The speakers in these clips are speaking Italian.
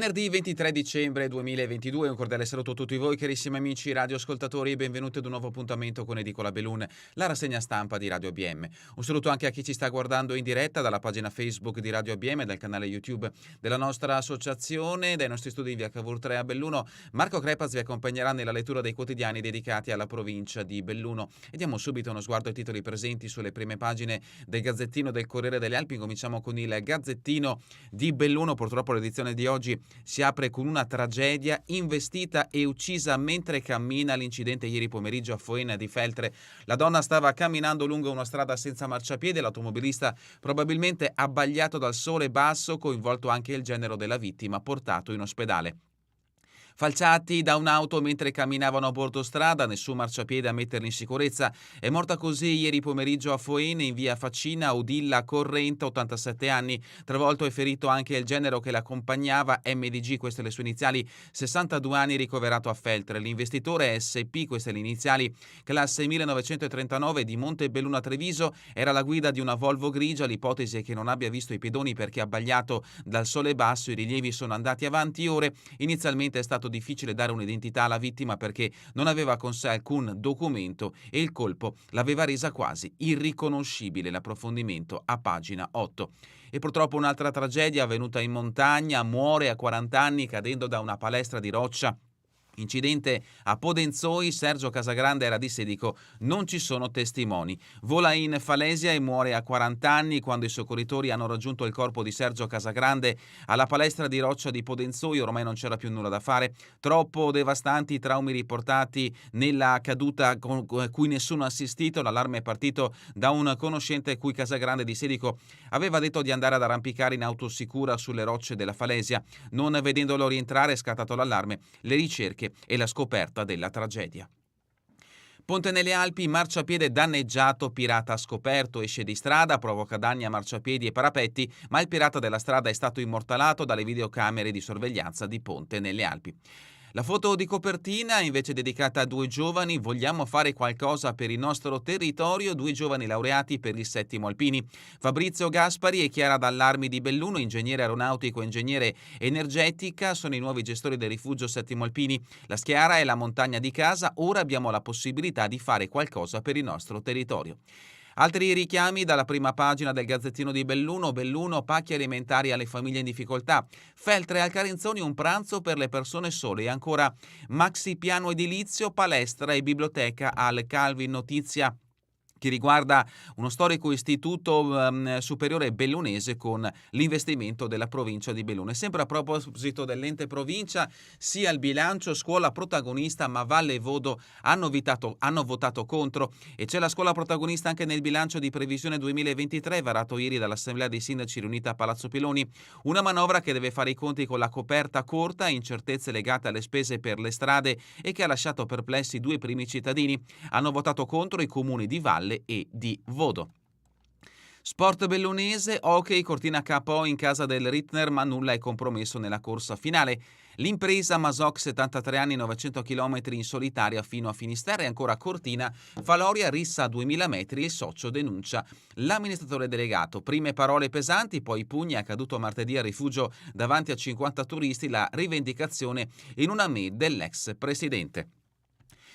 Venerdì 23 dicembre 2022, un cordiale saluto a tutti voi carissimi amici radioascoltatori e benvenuti ad un nuovo appuntamento con Edicola Belun, la rassegna stampa di Radio ABM. Un saluto anche a chi ci sta guardando in diretta dalla pagina Facebook di Radio ABM, dal canale YouTube della nostra associazione, dai nostri studi in via Cavour 3 a Belluno. Marco Crepaz vi accompagnerà nella lettura dei quotidiani dedicati alla provincia di Belluno e diamo subito uno sguardo ai titoli presenti sulle prime pagine del Gazzettino del Corriere delle Alpi. Cominciamo con il Gazzettino di Belluno. Purtroppo l'edizione di oggi si apre con una tragedia: investita e uccisa mentre cammina. L'incidente ieri pomeriggio a Foena di Feltre. La donna stava camminando lungo una strada senza marciapiede, l'automobilista probabilmente abbagliato dal sole basso, coinvolto anche il genero della vittima, portato in ospedale. Falciati da un'auto mentre camminavano a bordo strada, nessun marciapiede a metterli in sicurezza. È morta così ieri pomeriggio a Foene, in via Facina, Odilla Correnta, 87 anni. Travolto e ferito anche il genero che l'accompagnava, MDG, queste le sue iniziali, 62 anni, ricoverato a Feltre. L'investitore SP, queste le iniziali, classe 1939, di Montebelluno a Treviso, era alla guida di una Volvo grigia. L'ipotesi è che non abbia visto i pedoni perché abbagliato dal sole basso. I rilievi sono andati avanti ore. Inizialmente è stato difficile dare un'identità alla vittima perché non aveva con sé alcun documento e il colpo l'aveva resa quasi irriconoscibile. L'approfondimento a pagina 8. E purtroppo un'altra tragedia avvenuta in montagna: muore a 40 anni cadendo da una palestra di roccia. Incidente a Podenzoi, Sergio Casagrande era di Sedico, non ci sono testimoni. Vola in falesia e muore a 40 anni quando i soccorritori hanno raggiunto il corpo di Sergio Casagrande alla palestra di roccia di Podenzoi. Ormai non c'era più nulla da fare, troppo devastanti i traumi riportati nella caduta cui nessuno ha assistito. L'allarme è partito da un conoscente cui Casagrande di Sedico aveva detto di andare ad arrampicare in auto sicura sulle rocce della falesia. Non vedendolo rientrare è scattato l'allarme, le ricerche e la scoperta della tragedia. Ponte nelle Alpi, marciapiede danneggiato, pirata scoperto, esce di strada, provoca danni a marciapiedi e parapetti, ma il pirata della strada è stato immortalato dalle videocamere di sorveglianza di Ponte nelle Alpi. La foto di copertina invece dedicata a due giovani: vogliamo fare qualcosa per il nostro territorio, due giovani laureati per il 7° Alpini. Fabrizio Gaspari e Chiara Dallarmi di Belluno, ingegnere aeronautico e ingegnere energetica, sono i nuovi gestori del rifugio 7° Alpini. La schiara è la montagna di casa, ora abbiamo la possibilità di fare qualcosa per il nostro territorio. Altri richiami dalla prima pagina del Gazzettino di Belluno. Belluno, pacchi alimentari alle famiglie in difficoltà. Feltre al Carenzoni, un pranzo per le persone sole. E ancora maxi piano edilizio, palestra e biblioteca al Calvi. Notizia che riguarda uno storico istituto superiore bellunese con l'investimento della provincia di Belluno. E sempre a proposito dell'ente provincia, sia il bilancio scuola protagonista, ma Valle e Vodo hanno votato contro, e c'è la scuola protagonista anche nel bilancio di previsione 2023 varato ieri dall'Assemblea dei Sindaci riunita a Palazzo Piloni. Una manovra che deve fare i conti con la coperta corta, incertezze legate alle spese per le strade e che ha lasciato perplessi i due primi cittadini. Hanno votato contro i comuni di Valle e di Vodo. Sport bellunese, hockey, Cortina KO in casa del Rittner, ma nulla è compromesso nella corsa finale. L'impresa Masoc, 73 anni, 900 km in solitaria fino a Finisterre. E ancora Cortina, Faloria rissa a 2000 metri, il socio denuncia l'amministratore delegato. Prime parole pesanti, poi pugni. È caduto martedì al rifugio davanti a 50 turisti, la rivendicazione in una mail dell'ex presidente.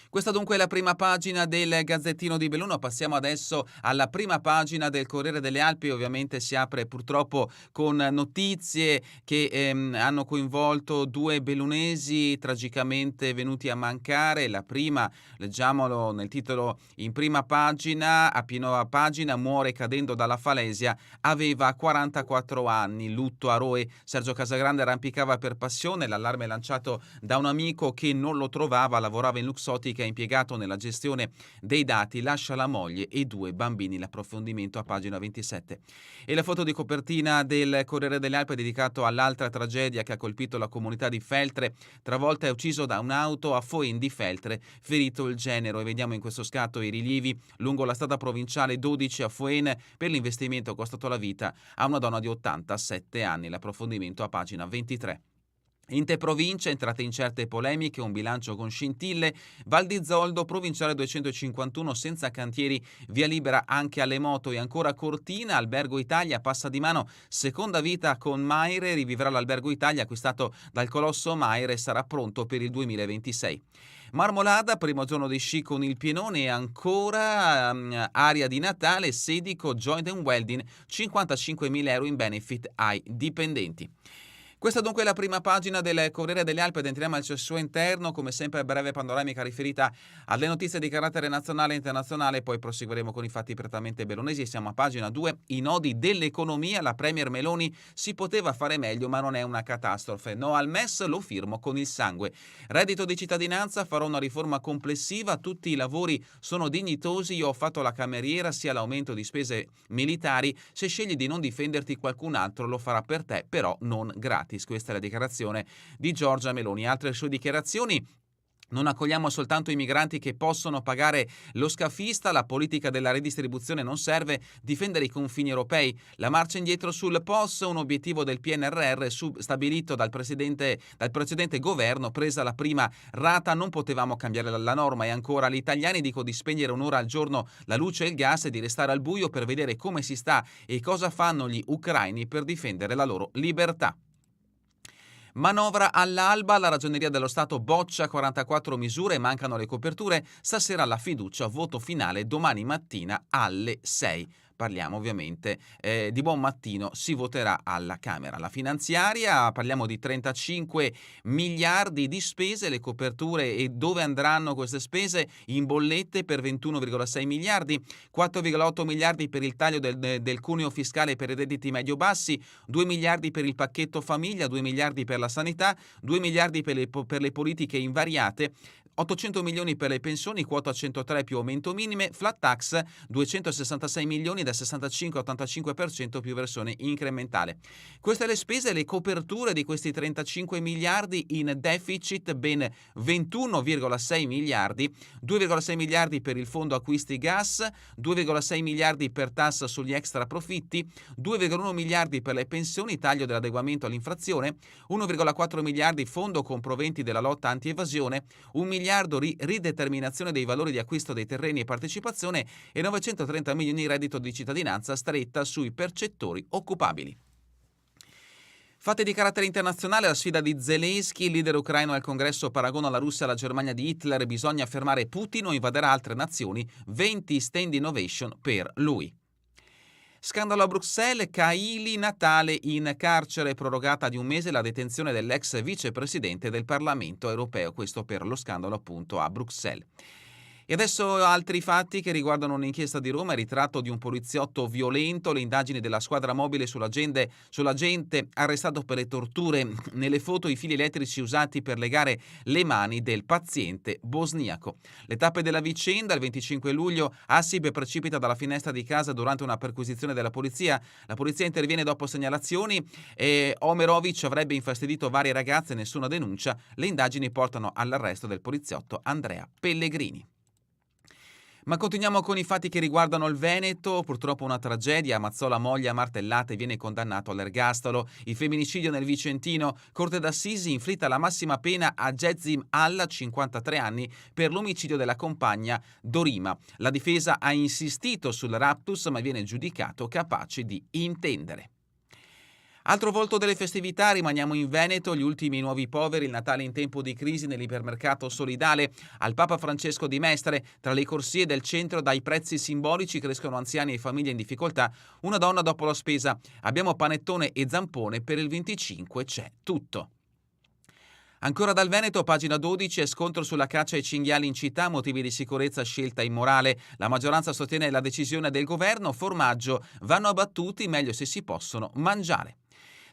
Questa dunque è la prima pagina del Gazzettino di Belluno. Passiamo adesso alla prima pagina del Corriere delle Alpi. Ovviamente si apre purtroppo con notizie che hanno coinvolto due bellunesi tragicamente venuti a mancare. La prima, leggiamolo nel titolo in prima pagina, a piena pagina: muore cadendo dalla falesia, aveva 44 anni, lutto a Roe. Sergio Casagrande arrampicava per passione, l'allarme lanciato da un amico che non lo trovava, lavorava in Luxottica, è impiegato nella gestione dei dati, lascia la moglie e due bambini. L'approfondimento a pagina 27. E la foto di copertina del Corriere delle Alpi è dedicato all'altra tragedia che ha colpito la comunità di Feltre. Travolta e ucciso da un'auto a Foen di Feltre, ferito il genero. E vediamo in questo scatto i rilievi lungo la strada provinciale 12 a Foen per l'investimento costato la vita a una donna di 87 anni. L'approfondimento a pagina 23. Inte provincia, entrate incerte polemiche, un bilancio con scintille, Val di Zoldo, provinciale 251 senza cantieri, via libera anche alle moto e ancora Cortina, Albergo Italia passa di mano, seconda vita con Maire, rivivrà l'Albergo Italia acquistato dal colosso Maire e sarà pronto per il 2026. Marmolada, primo giorno di sci con il pienone e ancora aria di Natale, Sedico, Joint Welding, 55.000 euro in benefit ai dipendenti. Questa dunque è la prima pagina del Corriere delle Alpi ed entriamo al suo interno, come sempre breve panoramica riferita alle notizie di carattere nazionale e internazionale, poi proseguiremo con i fatti prettamente bellunesi. Siamo a pagina 2, i nodi dell'economia, la Premier Meloni si poteva fare meglio ma non è una catastrofe, no al MES, lo firmo con il sangue. Reddito di cittadinanza, farò una riforma complessiva, tutti i lavori sono dignitosi, io ho fatto la cameriera, sia l'aumento di spese militari, se scegli di non difenderti qualcun altro lo farà per te, però non gratis. Questa è la dichiarazione di Giorgia Meloni. Altre sue dichiarazioni: non accogliamo soltanto i migranti che possono pagare lo scafista, la politica della redistribuzione non serve, difendere i confini europei, la marcia indietro sul POS, un obiettivo del PNRR stabilito dal precedente governo, presa la prima rata, non potevamo cambiare la norma. E ancora, gli italiani dico di spegnere un'ora al giorno la luce e il gas e di restare al buio per vedere come si sta e cosa fanno gli ucraini per difendere la loro libertà. Manovra all'alba, la Ragioneria dello Stato boccia 44 misure, mancano le coperture, stasera la fiducia, voto finale domani mattina alle 6. Parliamo ovviamente di buon mattino, si voterà alla Camera. La finanziaria, parliamo di 35 miliardi di spese, le coperture e dove andranno queste spese? In bollette per 21,6 miliardi, 4,8 miliardi per il taglio del cuneo fiscale per i redditi medio-bassi, 2 miliardi per il pacchetto famiglia, 2 miliardi per la sanità, 2 miliardi per le politiche invariate, 800 milioni per le pensioni, quota 103 più aumento minime, flat tax 266 milioni da 65 a 85% più versione incrementale. Queste le spese e le coperture di questi 35 miliardi in deficit, ben 21,6 miliardi, 2,6 miliardi per il fondo acquisti gas, 2,6 miliardi per tassa sugli extra profitti, 2,1 miliardi per le pensioni, taglio dell'adeguamento all'inflazione, 1,4 miliardi fondo con proventi della lotta anti-evasione, 1 miliardo rideterminazione dei valori di acquisto dei terreni e partecipazione e 930 milioni reddito di cittadinanza stretta sui percettori occupabili. Fatti di carattere internazionale, la sfida di Zelensky, il leader ucraino al congresso paragona la Russia alla Germania di Hitler, bisogna fermare Putin o invaderà altre nazioni, 20 stand innovation per lui. Scandalo a Bruxelles, Kaili Natale in carcere, prorogata di un mese la detenzione dell'ex vicepresidente del Parlamento europeo, questo per lo scandalo appunto a Bruxelles. E adesso altri fatti che riguardano un'inchiesta di Roma, il ritratto di un poliziotto violento, le indagini della squadra mobile sull'agente arrestato per le torture, nelle foto i fili elettrici usati per legare le mani del paziente bosniaco. Le tappe della vicenda, il 25 luglio Assib precipita dalla finestra di casa durante una perquisizione della polizia, la polizia interviene dopo segnalazioni e Omerovic avrebbe infastidito varie ragazze, nessuna denuncia, le indagini portano all'arresto del poliziotto Andrea Pellegrini. Ma continuiamo con i fatti che riguardano il Veneto, purtroppo una tragedia, ammazzò la moglie a martellate e viene condannato all'ergastolo. Il femminicidio nel Vicentino, Corte d'Assisi inflitta la massima pena a Gezim Alla, 53 anni, per l'omicidio della compagna Dorima. La difesa ha insistito sul raptus ma viene giudicato capace di intendere. Altro volto delle festività, rimaniamo in Veneto, gli ultimi nuovi poveri, il Natale in tempo di crisi nell'ipermercato solidale. Al Papa Francesco di Mestre, tra le corsie del centro dai prezzi simbolici crescono anziani e famiglie in difficoltà, una donna dopo la spesa. Abbiamo panettone e zampone, per il 25 c'è tutto. Ancora dal Veneto, pagina 12, scontro sulla caccia ai cinghiali in città, motivi di sicurezza, scelta immorale. La maggioranza sostiene la decisione del governo, formaggio, vanno abbattuti, meglio se si possono mangiare.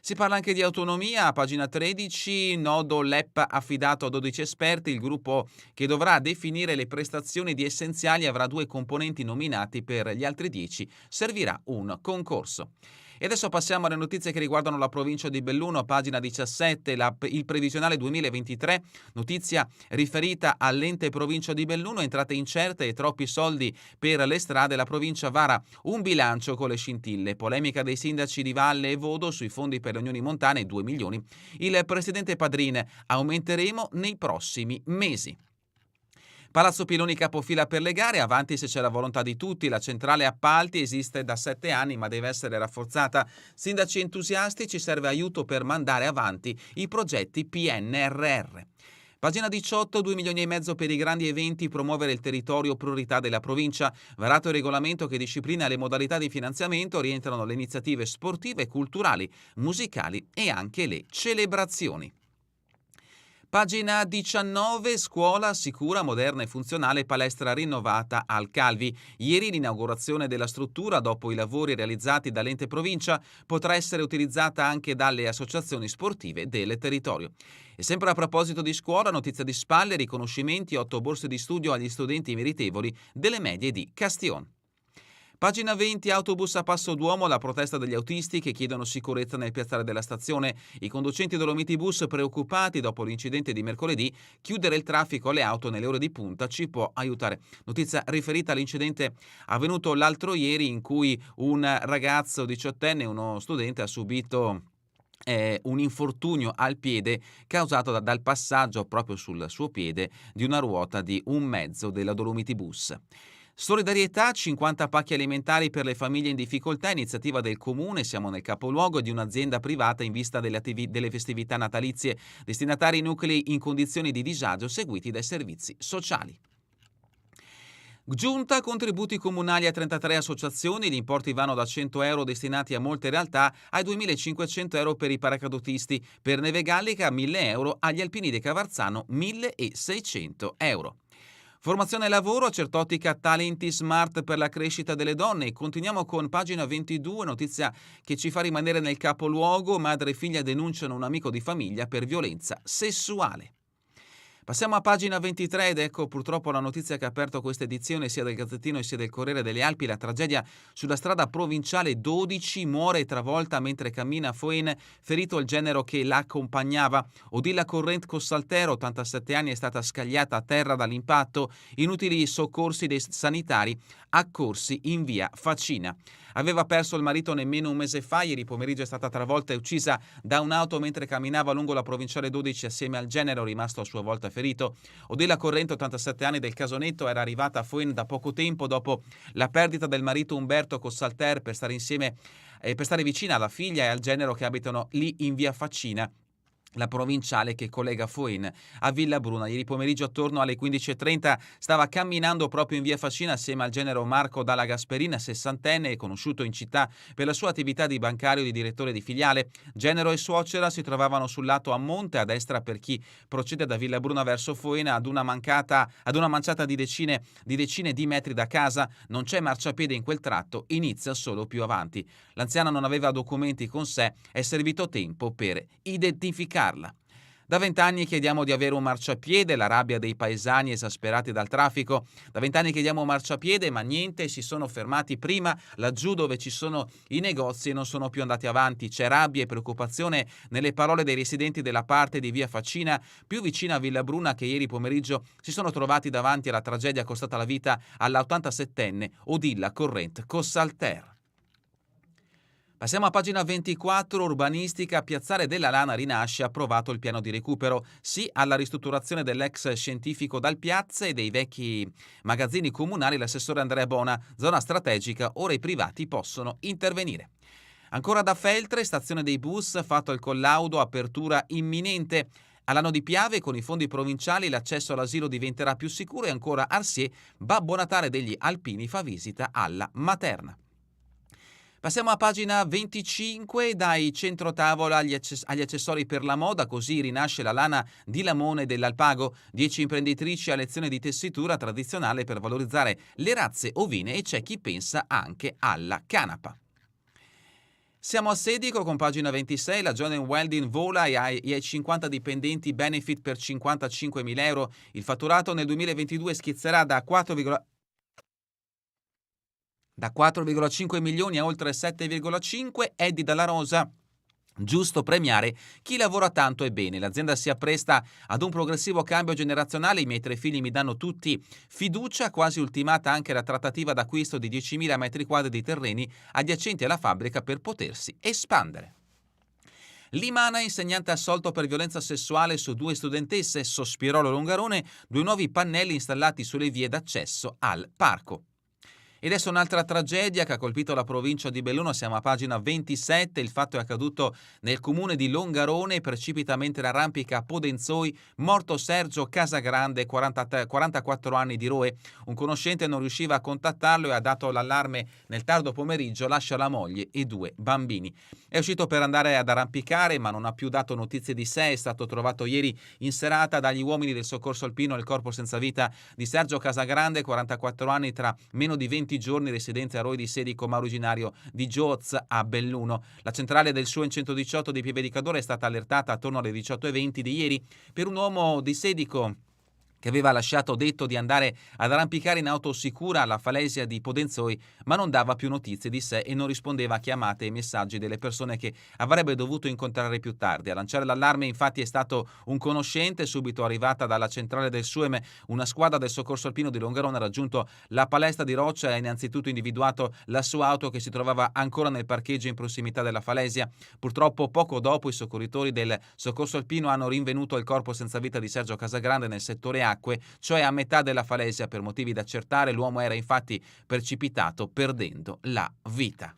Si parla anche di autonomia, a pagina 13, nodo LEP affidato a 12 esperti, il gruppo che dovrà definire le prestazioni di essenziali avrà 2 componenti nominati, per gli altri 10 servirà un concorso. E adesso passiamo alle notizie che riguardano la provincia di Belluno, pagina 17, il previsionale 2023, notizia riferita all'ente provincia di Belluno, entrate incerte e troppi soldi per le strade, la provincia vara un bilancio con le scintille, polemica dei sindaci di Valle e Vodo sui fondi per le unioni montane, 2 milioni, il presidente Padrin, aumenteremo nei prossimi mesi. Palazzo Piloni capofila per le gare, avanti se c'è la volontà di tutti, la centrale appalti esiste da 7 anni ma deve essere rafforzata. Sindaci entusiasti, ci serve aiuto per mandare avanti i progetti PNRR. Pagina 18, 2 milioni e mezzo per i grandi eventi, promuovere il territorio, priorità della provincia. Varato il regolamento che disciplina le modalità di finanziamento, rientrano le iniziative sportive, culturali, musicali e anche le celebrazioni. Pagina 19, scuola sicura, moderna e funzionale, palestra rinnovata al Calvi. Ieri l'inaugurazione della struttura, dopo i lavori realizzati dall'ente provincia, potrà essere utilizzata anche dalle associazioni sportive del territorio. E sempre a proposito di scuola, notizia di spalle, riconoscimenti, 8 borse di studio agli studenti meritevoli delle medie di Castion. Pagina 20, autobus a Passo d'Uomo, la protesta degli autisti che chiedono sicurezza nel piazzale della stazione. I conducenti Dolomiti Bus preoccupati dopo l'incidente di mercoledì, chiudere il traffico alle auto nelle ore di punta ci può aiutare. Notizia riferita all'incidente avvenuto l'altro ieri in cui un ragazzo 18enne, uno studente, ha subito un infortunio al piede causato dal passaggio proprio sul suo piede di una ruota di un mezzo della Dolomiti Bus. Solidarietà, 50 pacchi alimentari per le famiglie in difficoltà, iniziativa del comune, siamo nel capoluogo di un'azienda privata in vista delle festività natalizie, destinatari nuclei in condizioni di disagio seguiti dai servizi sociali. Giunta contributi comunali a 33 associazioni, gli importi vanno da 100 euro destinati a molte realtà ai 2.500 euro per i paracadutisti, per Neve Gallica 1.000 euro, agli alpini di Cavarzano 1.600 euro. Formazione e lavoro, Certotica Talenti Smart per la crescita delle donne. Continuiamo con pagina 22, notizia che ci fa rimanere nel capoluogo, madre e figlia denunciano un amico di famiglia per violenza sessuale. Passiamo a pagina 23 ed ecco purtroppo la notizia che ha aperto questa edizione sia del Gazzettino sia del Corriere delle Alpi, la tragedia sulla strada provinciale 12, muore travolta mentre cammina a Foen, ferito il genero che la accompagnava. Odilla Corrent Cossaltero, 87 anni, è stata scagliata a terra dall'impatto, inutili soccorsi dei sanitari, accorsi in via Facina. Aveva perso il marito nemmeno un mese fa, ieri pomeriggio è stata travolta e uccisa da un'auto mentre camminava lungo la provinciale 12 assieme al genero, rimasto a sua volta ferito. Odella Corrente, 87 anni, del Casonetto, era arrivata a Foen da poco tempo dopo la perdita del marito Umberto Cossalter per stare vicina alla figlia e al genero che abitano lì in via Facina, la provinciale che collega Foen a Villabruna. Ieri pomeriggio attorno alle 15.30 stava camminando proprio in via Facina assieme al genero Marco Dalla Gasperina, 60enne, conosciuto in città per la sua attività di bancario e di direttore di filiale. Genero e suocera si trovavano sul lato a monte, a destra per chi procede da Villabruna verso Foen, ad una manciata di decine di metri da casa. Non c'è marciapiede in quel tratto, inizia solo più avanti. L'anziana non aveva documenti con sé, è servito tempo per identificarla. Da 20 anni chiediamo di avere un marciapiede, la rabbia dei paesani esasperati dal traffico. Da 20 anni chiediamo un marciapiede, ma niente, si sono fermati prima, laggiù dove ci sono i negozi e non sono più andati avanti. C'è rabbia e preoccupazione nelle parole dei residenti della parte di via Facina, più vicina a Villabruna, che ieri pomeriggio si sono trovati davanti alla tragedia costata la vita alla 87enne Odilla Corrent Cossalter. Passiamo a pagina 24, urbanistica, Piazzale della Lana rinasce, approvato il piano di recupero, sì alla ristrutturazione dell'ex scientifico dal Piazza e dei vecchi magazzini comunali, l'assessore Andrea Bona, zona strategica, ora i privati possono intervenire. Ancora da Feltre, stazione dei bus, fatto il collaudo, apertura imminente. All'anno di Piave, con i fondi provinciali, l'accesso all'asilo diventerà più sicuro e ancora Arsier, Babbo Natale degli alpini fa visita alla materna. Passiamo a pagina 25, dai centro tavola agli accessori per la moda, così rinasce la lana di Lamone dell'Alpago, 10 imprenditrici a lezione di tessitura tradizionale per valorizzare le razze ovine e c'è chi pensa anche alla canapa. Siamo a Sedico con pagina 26, la John & Welding vola e ai 50 dipendenti benefit per 55.000 euro, il fatturato nel 2022 schizzerà da 4,1 Da 4,5 milioni a oltre 7,5, Eddie Dalla Rosa. Giusto premiare chi lavora tanto e bene. L'azienda si appresta ad un progressivo cambio generazionale. I miei 3 figli mi danno tutti fiducia, quasi ultimata anche la trattativa d'acquisto di 10.000 metri quadri di terreni adiacenti alla fabbrica per potersi espandere. Limana, insegnante assolto per violenza sessuale su 2 studentesse, Sospirolo Longarone, 2 nuovi pannelli installati sulle vie d'accesso al parco. Ed adesso un'altra tragedia che ha colpito la provincia di Belluno, siamo a pagina 27, il fatto è accaduto nel comune di Longarone, precipita mentre arrampica a Podenzoi, morto Sergio Casagrande, 44 anni di Roe, un conoscente non riusciva a contattarlo e ha dato l'allarme nel tardo pomeriggio, lascia la moglie e 2 bambini. È uscito per andare ad arrampicare ma non ha più dato notizie di sé, è stato trovato ieri in serata dagli uomini del soccorso alpino il corpo senza vita di Sergio Casagrande, 44 anni, tra meno di 20 giorni, residente a Roi di Sedico ma originario di Gioz a Belluno. La centrale del SUEN 118 di Pieve di Cadore è stata allertata attorno alle 18:20 di ieri per un uomo di Sedico che aveva lasciato detto di andare ad arrampicare in auto sicura alla falesia di Podenzoi, ma non dava più notizie di sé e non rispondeva a chiamate e messaggi delle persone che avrebbe dovuto incontrare più tardi. A lanciare l'allarme infatti è stato un conoscente, subito arrivata dalla centrale del SUEM, una squadra del soccorso alpino di Longarone ha raggiunto la palestra di roccia e ha innanzitutto individuato la sua auto che si trovava ancora nel parcheggio in prossimità della falesia. Purtroppo poco dopo i soccorritori del soccorso alpino hanno rinvenuto il corpo senza vita di Sergio Casagrande nel settore acque, cioè a metà della falesia. Per motivi da accertare, l'uomo era infatti precipitato perdendo la vita.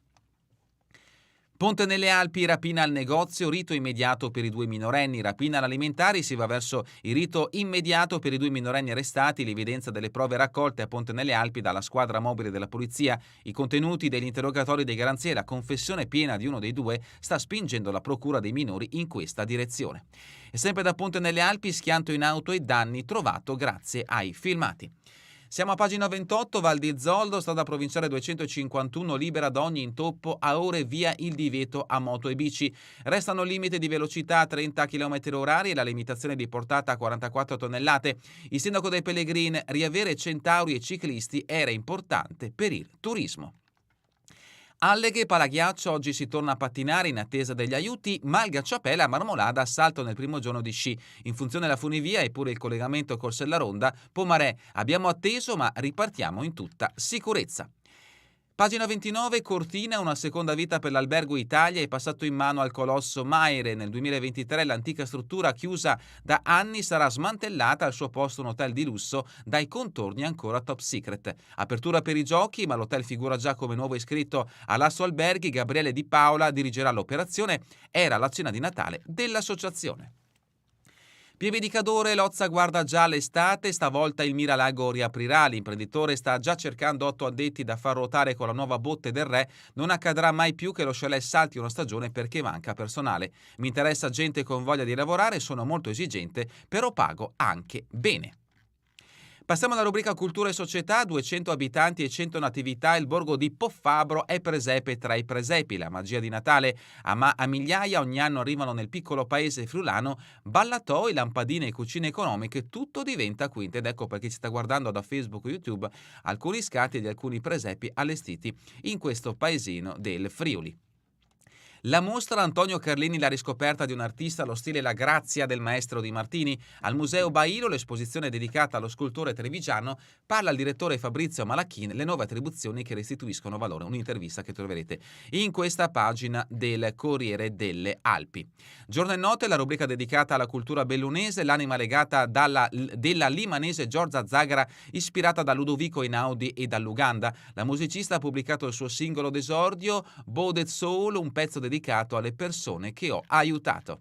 Ponte nelle Alpi, rapina al negozio, rito immediato per i 2 minorenni. Rapina all'alimentari, si va verso il rito immediato per i 2 minorenni arrestati. L'evidenza delle prove raccolte a Ponte nelle Alpi dalla squadra mobile della polizia, i contenuti degli interrogatori dei garanzie e la confessione piena di uno dei 2 sta spingendo la procura dei minori in questa direzione. E sempre da Ponte nelle Alpi, schianto in auto e danni trovato grazie ai filmati. Siamo a pagina 28, Val di Zoldo, strada provinciale 251, libera da ogni intoppo, a ore via il divieto a moto e bici. Restano limite di velocità a 30 km/h e la limitazione di portata a 44 tonnellate. Il sindaco dei Pellegrin, riavere centauri e ciclisti era importante per il turismo. Alleghe, palaghiaccio, oggi si torna a pattinare in attesa degli aiuti, ma il ghiacciapelle a Marmolada assalto nel primo giorno di sci. In funzione la funivia e pure il collegamento Corsella Ronda, Pomarè. Abbiamo atteso ma ripartiamo in tutta sicurezza. Pagina 29, Cortina, una seconda vita per l'Albergo Italia, è passato in mano al colosso Maire. Nel 2023 l'antica struttura chiusa da anni sarà smantellata, al suo posto un hotel di lusso dai contorni ancora top secret. Apertura per i giochi, ma l'hotel figura già come nuovo iscritto all'Asso Alberghi. Gabriele Di Paola dirigerà l'operazione, era la cena di Natale dell'associazione. Pieve di Cadore, Lozza guarda già l'estate, stavolta il Miralago riaprirà, l'imprenditore sta già cercando 8 addetti da far ruotare con la nuova botte del re, non accadrà mai più che lo chalet salti una stagione perché manca personale. Mi interessa gente con voglia di lavorare, sono molto esigente, però pago anche bene. Passiamo alla rubrica Cultura e Società, 200 abitanti e 100 natività, il borgo di Poffabro è presepe tra i presepi, la magia di Natale, a migliaia ogni anno arrivano nel piccolo paese friulano, ballatoi, lampadine e cucine economiche, tutto diventa quinta ed ecco perché ci sta guardando da Facebook o YouTube alcuni scatti di alcuni presepi allestiti in questo paesino del Friuli. La mostra Antonio Carlini, la riscoperta di un artista allo stile La Grazia del maestro Di Martini. Al Museo Bailo, l'esposizione dedicata allo scultore trevigiano, parla il direttore Fabrizio Malacchin, le nuove attribuzioni che restituiscono valore. Un'intervista che troverete in questa pagina del Corriere delle Alpi. Giorno e notte, la rubrica dedicata alla cultura bellunese, l'anima legata della limanese Giorgia Zagara, ispirata da Ludovico Einaudi e dall'Uganda. La musicista ha pubblicato il suo singolo d'esordio, Bowed Soul, un pezzo dedicato alle persone che ho aiutato.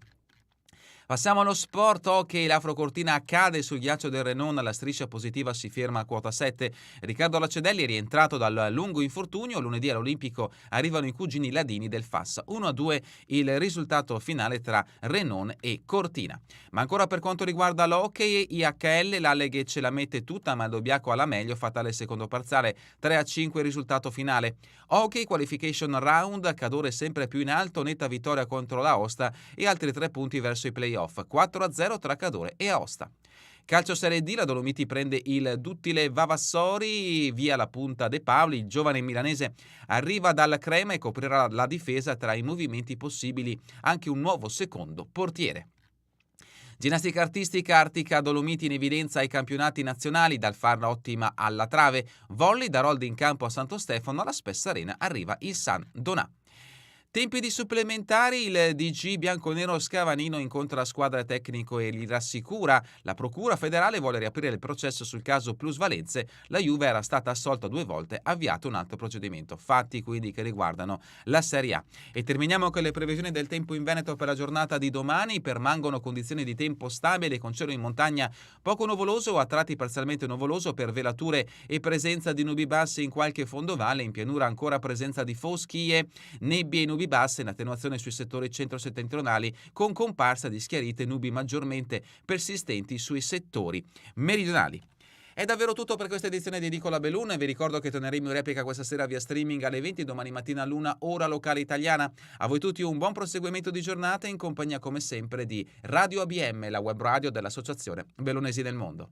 Passiamo allo sport, hockey, l'Afrocortina cade sul ghiaccio del Renon, la striscia positiva si ferma a quota 7. Riccardo Lacedelli è rientrato dal lungo infortunio, lunedì all'Olimpico arrivano i cugini ladini del FAS. 1-2 il risultato finale tra Renon e Cortina. Ma ancora per quanto riguarda l'hockey, IHL, l'Alleghe ce la mette tutta ma il Dobbiaco alla meglio, fatale secondo parziale, 3-5 il risultato finale. Hockey, qualification round, Cadore sempre più in alto, netta vittoria contro l'Aosta e altri 3 punti verso i playoff, 4-0 tra Cadore e Aosta. Calcio Serie D, la Dolomiti prende il duttile Vavassori via la punta De Paoli. Il giovane milanese arriva dal Crema e coprirà la difesa, tra i movimenti possibili anche un nuovo secondo portiere. Ginnastica artistica, Artica Dolomiti in evidenza ai campionati nazionali, dal farla ottima alla trave. Volley, da Roldi in campo a Santo Stefano, alla Spessa Arena arriva il San Donà. Tempi di supplementari, il DG bianconero Scavanino incontra la squadra tecnico e li rassicura. La Procura federale vuole riaprire il processo sul caso plusvalenze. La Juve era stata assolta 2 volte, avviato un altro procedimento. Fatti quindi che riguardano la Serie A. E terminiamo con le previsioni del tempo in Veneto per la giornata di domani. Permangono condizioni di tempo stabili con cielo in montagna poco nuvoloso o a tratti parzialmente nuvoloso per velature e presenza di nubi basse in qualche fondovalle. In pianura ancora presenza di foschie, nebbie e nubi basse in attenuazione sui settori centro-settentrionali, con comparsa di schiarite e nubi maggiormente persistenti sui settori meridionali. È davvero tutto per questa edizione di Edicola Belun. Vi ricordo che torneremo in replica questa sera via streaming alle 20, domani mattina all'1 ora locale italiana. A voi tutti un buon proseguimento di giornata in compagnia come sempre di Radio ABM, la web radio dell'Associazione Bellunesi del Mondo.